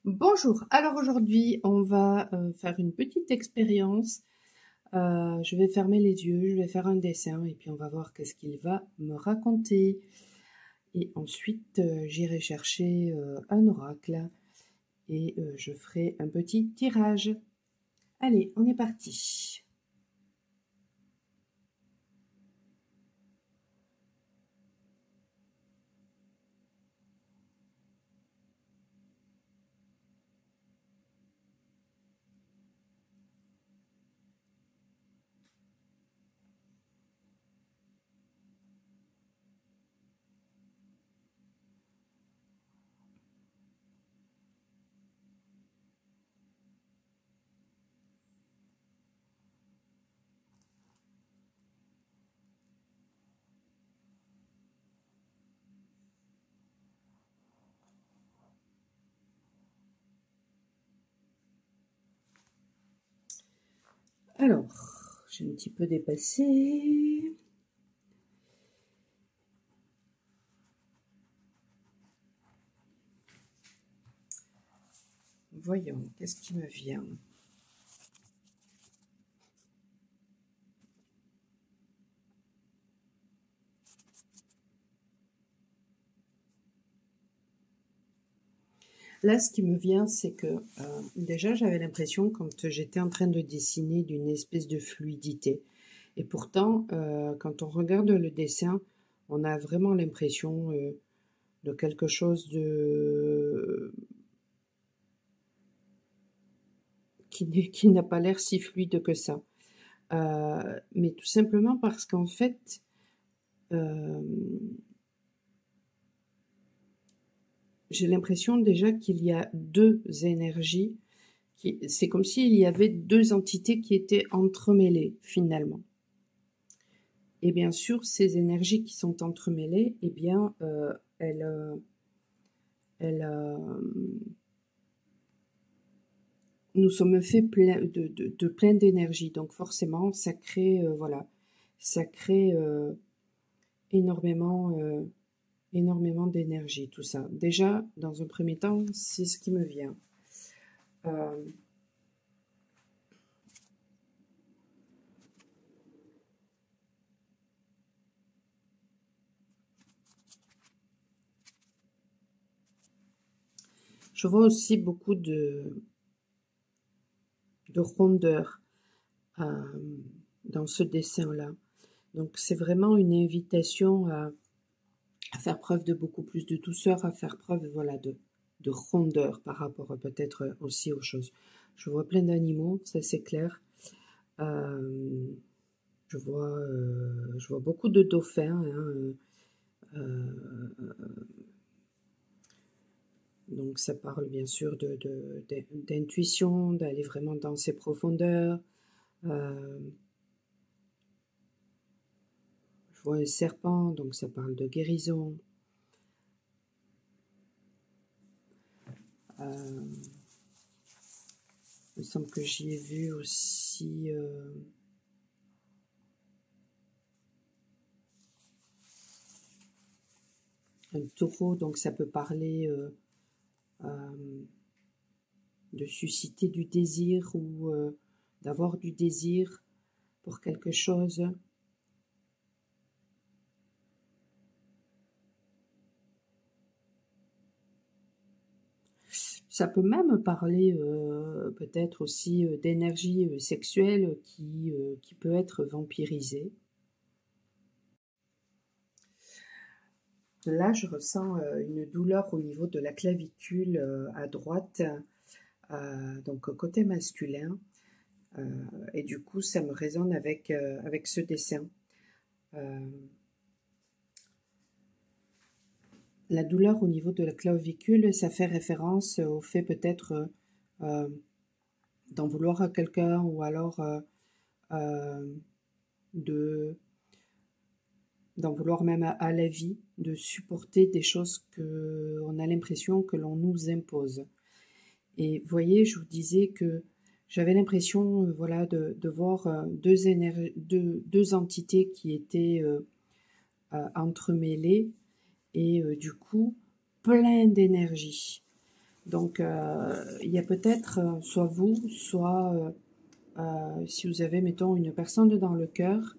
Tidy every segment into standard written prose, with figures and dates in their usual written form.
Bonjour, alors aujourd'hui on va faire une petite expérience. Je vais fermer les yeux, je vais faire un dessin et puis on va voir qu'est-ce qu'il va me raconter. Et ensuite j'irai chercher un oracle et je ferai un petit tirage. Allez, on est parti. Alors, j'ai un petit peu dépassé. Voyons, qu'est-ce qui me vient? Là, ce qui me vient, c'est que déjà, j'avais l'impression, quand j'étais en train de dessiner, d'une espèce de fluidité. Et pourtant, quand on regarde le dessin, on a vraiment l'impression de quelque chose qui n'a pas l'air si fluide que ça. Mais tout simplement parce qu'en fait, euh, j'ai l'impression déjà qu'il y a deux énergies. C'est comme s'il y avait deux entités qui étaient entremêlées finalement. Et bien sûr, ces énergies qui sont entremêlées, eh bien, elles, nous sommes faits de plein d'énergie. Donc forcément, ça crée, voilà, ça crée énormément, énormément d'énergie, tout ça. Déjà, dans un premier temps, c'est ce qui me vient. Je vois aussi beaucoup de rondeur dans ce dessin-là. Donc c'est vraiment une invitation à faire preuve de beaucoup plus de douceur, à faire preuve voilà, de rondeur par rapport peut-être aussi aux choses. Je vois plein d'animaux, ça c'est clair. Euh, je vois beaucoup de dauphins. Hein, donc ça parle bien sûr d'intuition, d'aller vraiment dans ses profondeurs. Je vois un serpent, donc ça parle de guérison. Il me semble que j'y ai vu aussi un taureau, donc ça peut parler de susciter du désir ou d'avoir du désir pour quelque chose. Ça peut même parler peut-être aussi d'énergie sexuelle qui peut être vampirisée. Là, je ressens une douleur au niveau de la clavicule à droite, donc côté masculin. Et du coup, ça me résonne avec ce dessin. La douleur au niveau de la clavicule, ça fait référence au fait peut-être d'en vouloir à quelqu'un ou alors de d'en vouloir même à la vie, de supporter des choses que on a l'impression que l'on nous impose. Et voyez, je vous disais que j'avais l'impression voilà, de voir deux entités qui étaient entremêlées et du coup plein d'énergie. Donc, il y a peut-être, soit vous, soit si vous avez, mettons, une personne dans le cœur,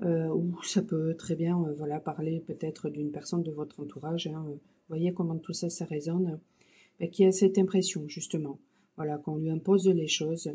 ou ça peut très bien, voilà, parler peut-être d'une personne de votre entourage, hein, vous voyez comment tout ça, ça résonne, et qui a cette impression, justement, voilà, qu'on lui impose les choses,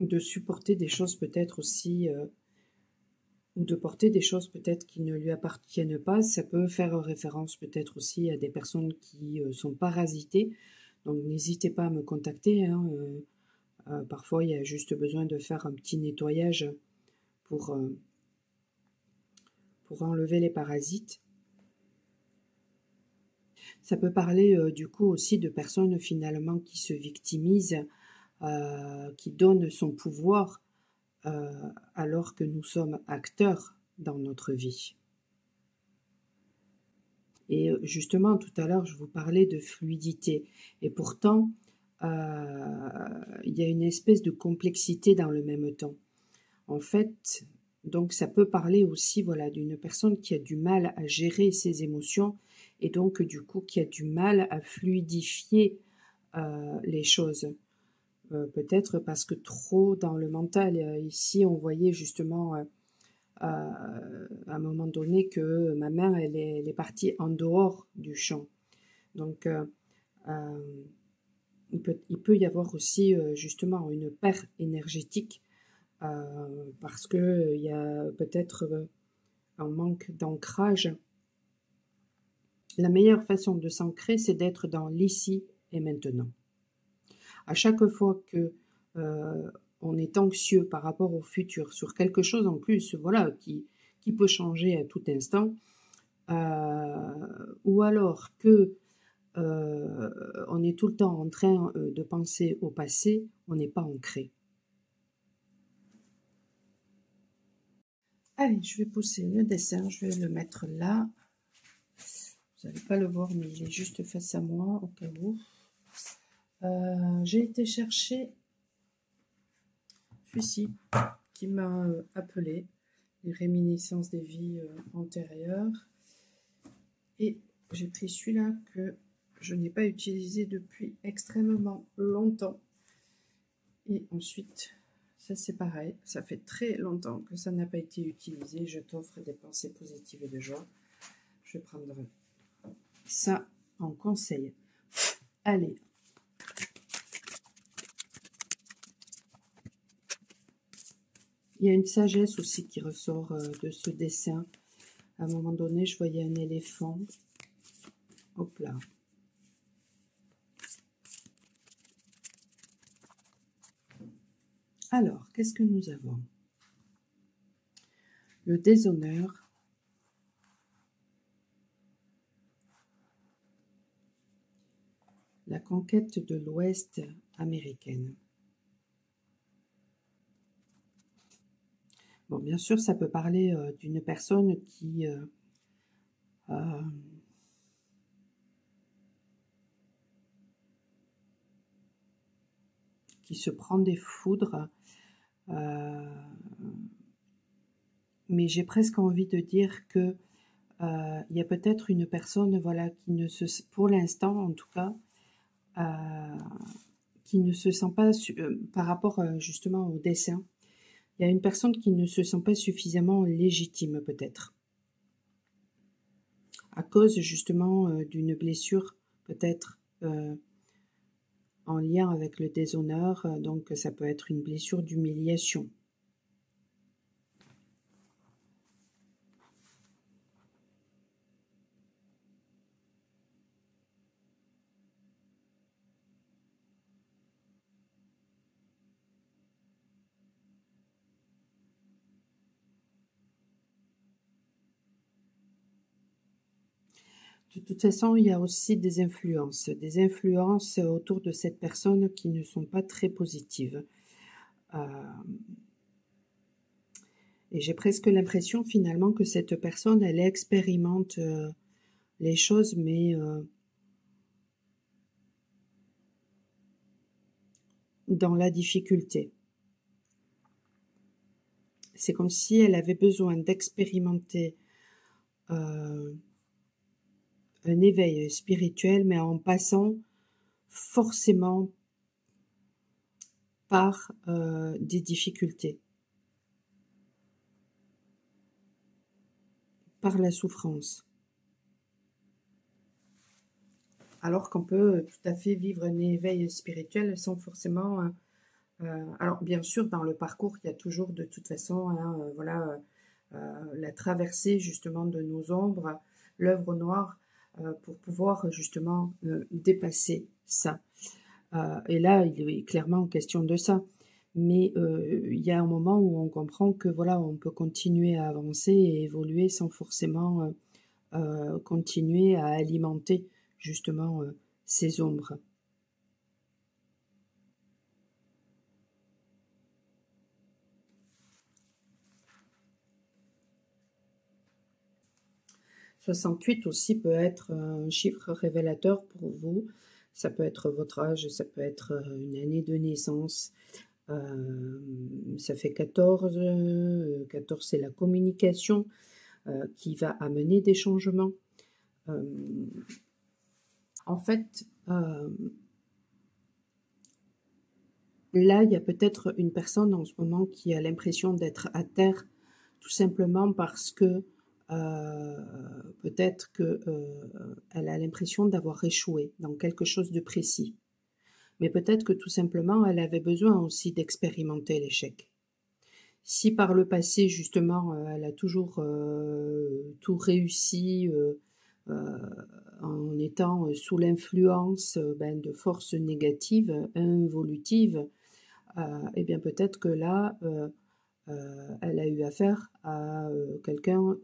de supporter des choses peut-être aussi, ou de porter des choses peut-être qui ne lui appartiennent pas. Ça peut faire référence peut-être aussi à des personnes qui sont parasitées. Donc n'hésitez pas à me contacter, hein, parfois il y a juste besoin de faire un petit nettoyage pour, euh, pour enlever les parasites. Ça peut parler du coup aussi de personnes finalement qui se victimisent, qui donnent son pouvoir alors que nous sommes acteurs dans notre vie. Et justement, tout à l'heure, je vous parlais de fluidité. Et pourtant, il y a une espèce de complexité dans le même temps. En fait, donc ça peut parler aussi, voilà, d'une personne qui a du mal à gérer ses émotions et donc du coup qui a du mal à fluidifier les choses. Peut-être parce que trop dans le mental. Ici, on voyait justement à un moment donné que ma mère, elle est partie en dehors du champ. Donc, euh, il peut y avoir aussi justement une perte énergétique parce que il y a peut-être un manque d'ancrage. La meilleure façon de s'ancrer, c'est d'être dans l'ici et maintenant. À chaque fois que on est anxieux par rapport au futur sur quelque chose en plus, voilà, qui peut changer à tout instant, ou alors que on est tout le temps en train de penser au passé, on n'est pas ancré. Allez, je vais pousser le dessin, je vais le mettre là. Vous n'allez pas le voir, mais il est juste face à moi, au cas où. J'ai été chercher celui-ci qui m'a appelé, les réminiscences des vies antérieures. Et j'ai pris celui-là que je n'ai pas utilisé depuis extrêmement longtemps. Et ensuite, ça c'est pareil, ça fait très longtemps que ça n'a pas été utilisé. Je t'offre des pensées positives et de joie. Je prendrai ça en conseil. Allez. Il y a une sagesse aussi qui ressort de ce dessin. À un moment donné, je voyais un éléphant. Hop là. Alors, qu'est-ce que nous avons? Le déshonneur. La conquête de l'Ouest américaine. Bon, bien sûr, ça peut parler d'une personne qui se prend des foudres, mais j'ai presque envie de dire que il y a peut-être une personne, voilà, qui ne se, pour l'instant en tout cas, qui ne se sent pas, par rapport justement au dessin, il y a une personne qui ne se sent pas suffisamment légitime peut-être, à cause justement d'une blessure peut-être en lien avec le déshonneur, donc ça peut être une blessure d'humiliation. De toute façon, il y a aussi des influences autour de cette personne qui ne sont pas très positives. Et j'ai presque l'impression finalement que cette personne, elle expérimente les choses, mais dans la difficulté. C'est comme si elle avait besoin d'expérimenter un éveil spirituel, mais en passant forcément par des difficultés, par la souffrance. Alors qu'on peut tout à fait vivre un éveil spirituel sans forcément... alors bien sûr, dans le parcours, il y a toujours de toute façon, voilà, la traversée justement de nos ombres, l'œuvre noire, pour pouvoir justement dépasser ça. Et là, il est clairement question de ça. Mais il y a un moment où on comprend que voilà, on peut continuer à avancer et évoluer sans forcément continuer à alimenter justement ces ombres. « 68 aussi peut être un chiffre révélateur pour vous. Ça peut être votre âge, ça peut être une année de naissance. Ça fait 14. 14, c'est la communication qui va amener des changements. En fait, là, il y a peut-être une personne en ce moment qui a l'impression d'être à terre, tout simplement parce que peut-être qu'elle a l'impression d'avoir échoué dans quelque chose de précis. Mais peut-être que tout simplement, elle avait besoin aussi d'expérimenter l'échec. Si par le passé, justement, elle a toujours tout réussi en étant sous l'influence de forces négatives, involutives, et bien peut-être que là, elle a eu affaire à quelqu'un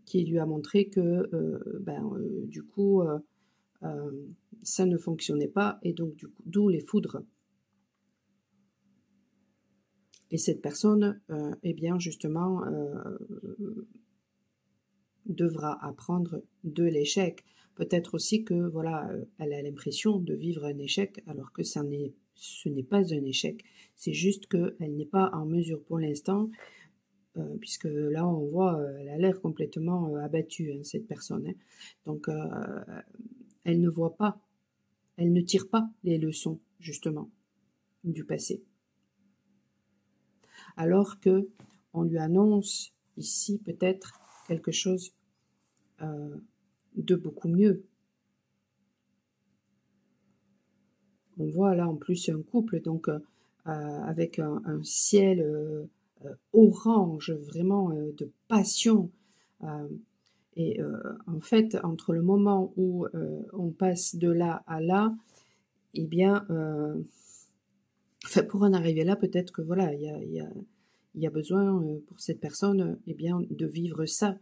qui lui a montré que du coup ça ne fonctionnait pas, et donc du coup, d'où les foudres. Et cette personne, eh bien justement, devra apprendre de l'échec. Peut-être aussi que voilà, elle a l'impression de vivre un échec, alors que ce n'est pas un échec. C'est juste qu'elle n'est pas en mesure pour l'instant, puisque là on voit, elle a l'air complètement abattue, hein, cette personne. Hein. Donc elle ne voit pas, elle ne tire pas les leçons justement du passé. Alors que on lui annonce ici peut-être quelque chose de beaucoup mieux. On voit là en plus un couple donc avec un ciel orange, vraiment de passion. Et en fait, entre le moment où on passe de là à là, eh bien, enfin, pour en arriver là, peut-être que voilà, il y a besoin pour cette personne, eh bien, de vivre ça.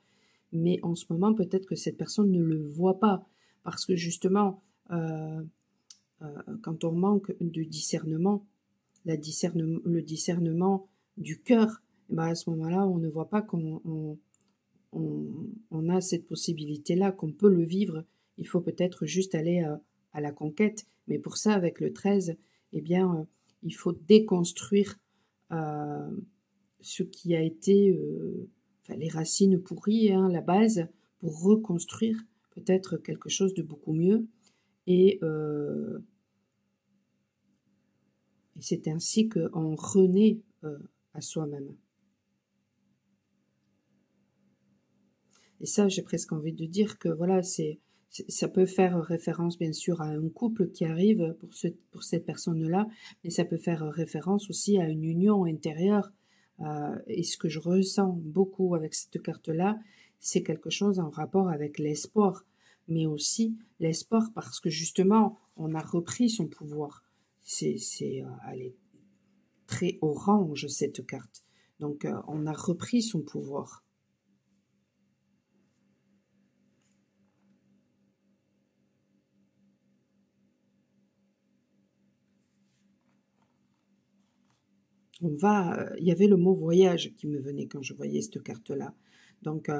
Mais en ce moment, peut-être que cette personne ne le voit pas, parce que justement, quand on manque de discernement, le discernement du cœur, eh ben à ce moment-là, on ne voit pas qu'on a cette possibilité-là, qu'on peut le vivre. Il faut peut-être juste aller à la conquête. Mais pour ça, avec le 13, eh bien, il faut déconstruire ce qui a été les racines pourries, hein, la base, pour reconstruire peut-être quelque chose de beaucoup mieux. Et c'est ainsi qu'on renaît à soi-même. Et ça, j'ai presque envie de dire que voilà, ça peut faire référence bien sûr à un couple qui arrive pour cette personne-là, mais ça peut faire référence aussi à une union intérieure. Et ce que je ressens beaucoup avec cette carte-là, c'est quelque chose en rapport avec l'espoir, mais aussi l'espoir parce que justement, on a repris son pouvoir. Elle est très orange cette carte. Donc, on a repris son pouvoir. Il y avait le mot voyage qui me venait quand je voyais cette carte-là. Donc,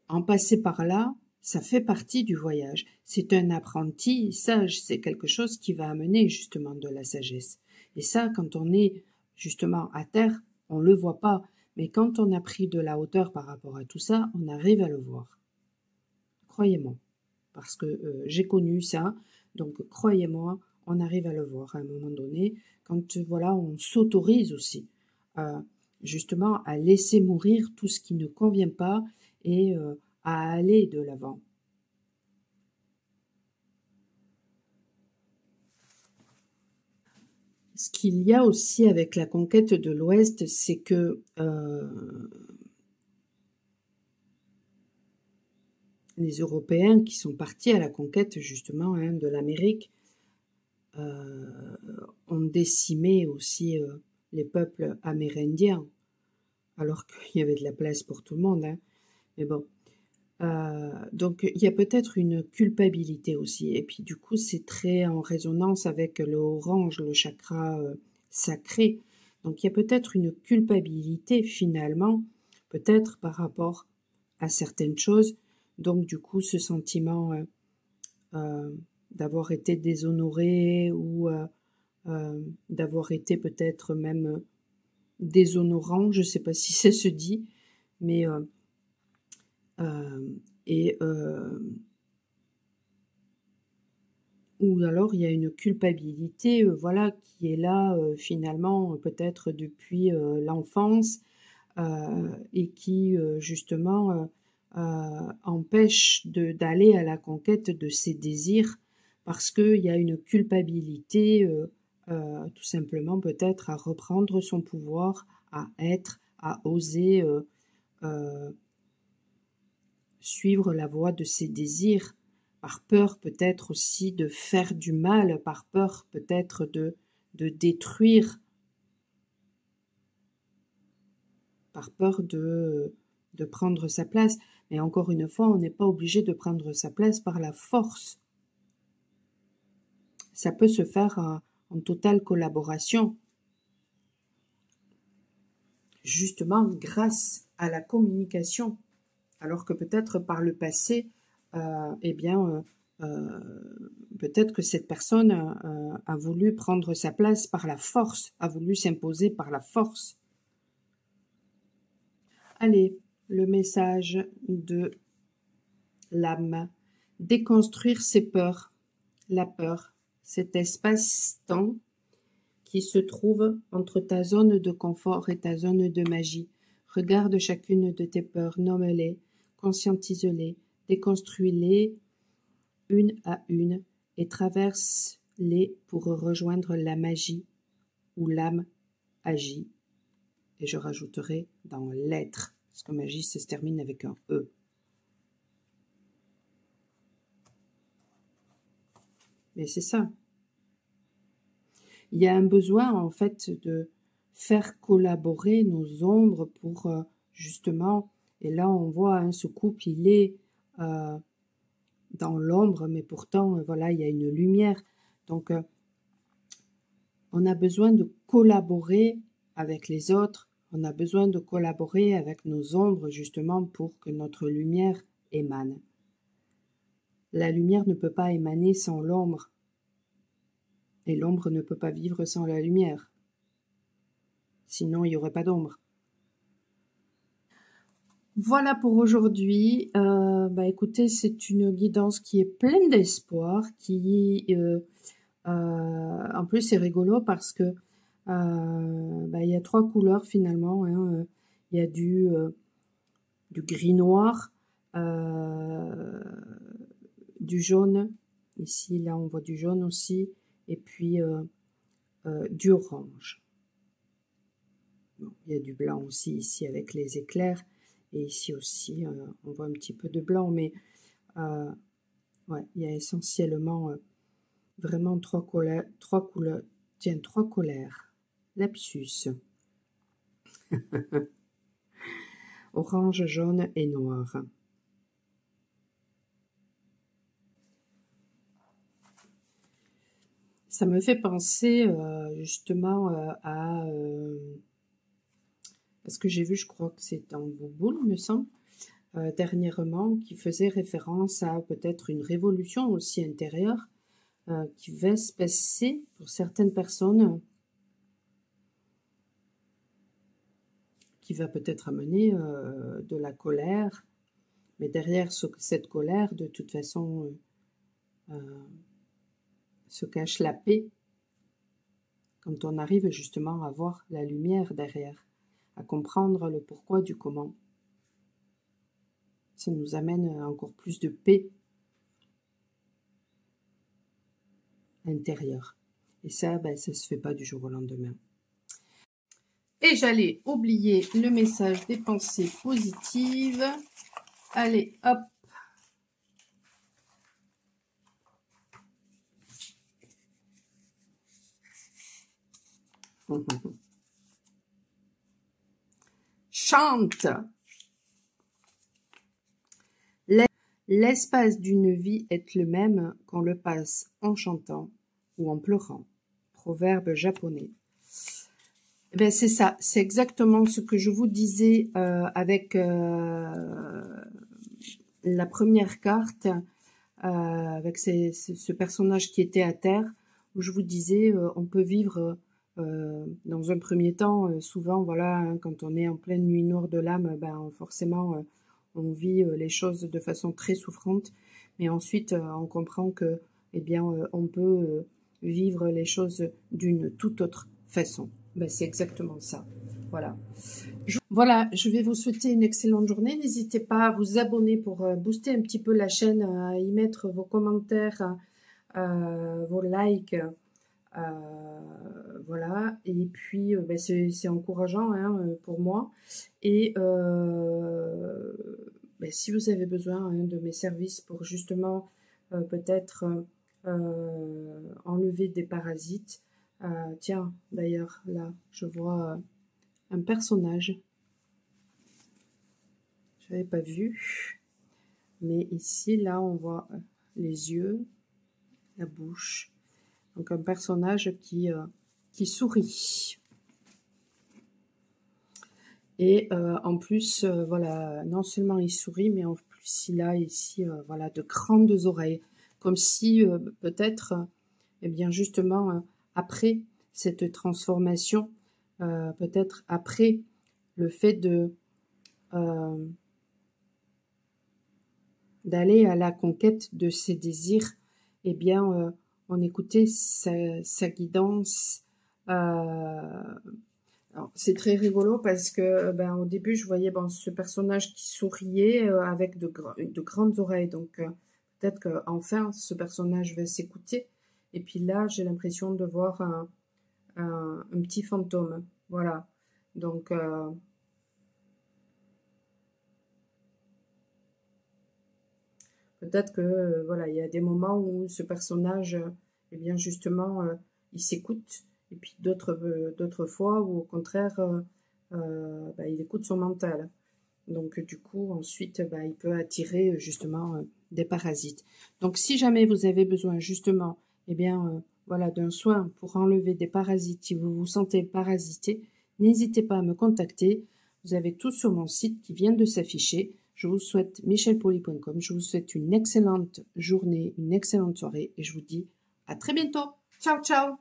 en passer par là, ça fait partie du voyage. C'est un apprentissage, c'est quelque chose qui va amener justement de la sagesse. Et ça, quand on est justement à terre, on le voit pas. Mais quand on a pris de la hauteur par rapport à tout ça, on arrive à le voir. Croyez-moi. Parce que j'ai connu ça. Donc, croyez-moi, on arrive à le voir à un moment donné. Quand, voilà, on s'autorise aussi, justement, à laisser mourir tout ce qui ne convient pas et à aller de l'avant. Ce qu'il y a aussi avec la conquête de l'Ouest, c'est que les Européens qui sont partis à la conquête justement de l'Amérique ont décimé aussi les peuples amérindiens, alors qu'il y avait de la place pour tout le monde. Mais bon, donc il y a peut-être une culpabilité aussi. Et puis du coup, c'est très en résonance avec le orange, le chakra sacré. Donc il y a peut-être une culpabilité finalement, peut-être par rapport à certaines choses. Donc du coup, ce sentiment d'avoir été déshonoré ou d'avoir été peut-être même déshonorant, je ne sais pas si ça se dit, mais ou alors il y a une culpabilité, voilà, qui est là finalement peut-être depuis l'enfance et qui justement empêche d'aller à la conquête de ses désirs parce qu'il y a une culpabilité tout simplement peut-être à reprendre son pouvoir, à être, à oser suivre la voie de ses désirs, par peur peut-être aussi de faire du mal, par peur peut-être de détruire, par peur de prendre sa place. Mais encore une fois, on n'est pas obligé de prendre sa place par la force. Ça peut se faire en totale collaboration, justement grâce à la communication. Alors que peut-être par le passé, eh bien, peut-être que cette personne a voulu prendre sa place par la force, a voulu s'imposer par la force. Allez, le message de l'âme. Déconstruire ses peurs. La peur, cet espace-temps qui se trouve entre ta zone de confort et ta zone de magie. Regarde chacune de tes peurs, nomme-les, conscientise-les, déconstruis-les une à une et traverse-les pour rejoindre la magie où l'âme agit. Et je rajouterai dans l'être, parce que magie, ça se termine avec un E. Mais c'est ça. Il y a un besoin, en fait, de faire collaborer nos ombres pour, justement, et là, on voit, ce couple, il est dans l'ombre, mais pourtant, voilà, il y a une lumière. Donc, on a besoin de collaborer avec les autres, on a besoin de collaborer avec nos ombres, justement, pour que notre lumière émane. La lumière ne peut pas émaner sans l'ombre. Et l'ombre ne peut pas vivre sans la lumière. Sinon, il n'y aurait pas d'ombre. Voilà pour aujourd'hui. Écoutez, c'est une guidance qui est pleine d'espoir, qui en plus c'est rigolo parce que il y a 3 couleurs finalement. Il y a du gris noir, du jaune. Ici, là, on voit du jaune aussi, et puis du orange. Bon, il y a du blanc aussi ici avec les éclairs. Et ici aussi, on voit un petit peu de blanc, mais ouais, il y a essentiellement vraiment 3 couleurs. 3 colères. Lapsus. Orange, jaune et noir. Ça me fait penser justement à... parce que j'ai vu, je crois que c'est dans Bouboule, me semble, dernièrement, qui faisait référence à peut-être une révolution aussi intérieure qui va se passer pour certaines personnes qui va peut-être amener de la colère. Mais derrière cette colère, de toute façon, se cache la paix. Quand on arrive justement à voir la lumière derrière, à comprendre le pourquoi du comment, ça nous amène encore plus de paix intérieure. Et ça, ben, ça se fait pas du jour au lendemain. Et j'allais oublier le message des pensées positives. Allez, hop. Chante. L'espace d'une vie est le même qu'on le passe en chantant ou en pleurant. Proverbe japonais. Ben c'est ça, c'est exactement ce que je vous disais avec la première carte, avec ce personnage qui était à terre, où je vous disais on peut vivre dans un premier temps, souvent voilà, hein, quand on est en pleine nuit noire de l'âme, ben forcément on vit les choses de façon très souffrante, mais ensuite on comprend que eh bien on peut vivre les choses d'une toute autre façon. Ben, c'est exactement ça. Voilà. Voilà, je vais vous souhaiter une excellente journée. N'hésitez pas à vous abonner pour booster un petit peu la chaîne, à y mettre vos commentaires, vos likes. Voilà, et puis ben c'est encourageant hein, pour moi. Et ben, si vous avez besoin hein, de mes services pour justement peut-être enlever des parasites, tiens, d'ailleurs, là, je vois un personnage. Je n'avais pas vu. Mais ici, là, on voit les yeux, la bouche. Donc, un personnage qui sourit. Et en plus, voilà, non seulement il sourit, mais en plus, il a ici, voilà, de grandes oreilles. Comme si, peut-être, eh bien, justement, après cette transformation, peut-être après le fait de d'aller à la conquête de ses désirs, eh bien, on écoutait sa guidance. C'est très rigolo parce que ben, au début, je voyais bon, ce personnage qui souriait avec de grandes oreilles. Donc, peut-être qu'enfin, ce personnage va s'écouter. Et puis là, j'ai l'impression de voir un petit fantôme. Voilà. Donc, peut-être que voilà, il y a des moments où ce personnage, eh bien justement, il s'écoute. Et puis d'autres fois où au contraire, bah, il écoute son mental. Donc du coup, ensuite, bah, il peut attirer justement des parasites. Donc si jamais vous avez besoin justement, eh bien voilà, d'un soin pour enlever des parasites, si vous vous sentez parasité, n'hésitez pas à me contacter. Vous avez tout sur mon site qui vient de s'afficher. Je vous souhaite michelpoli.com. Je vous souhaite une excellente journée, une excellente soirée et je vous dis à très bientôt. Ciao, ciao!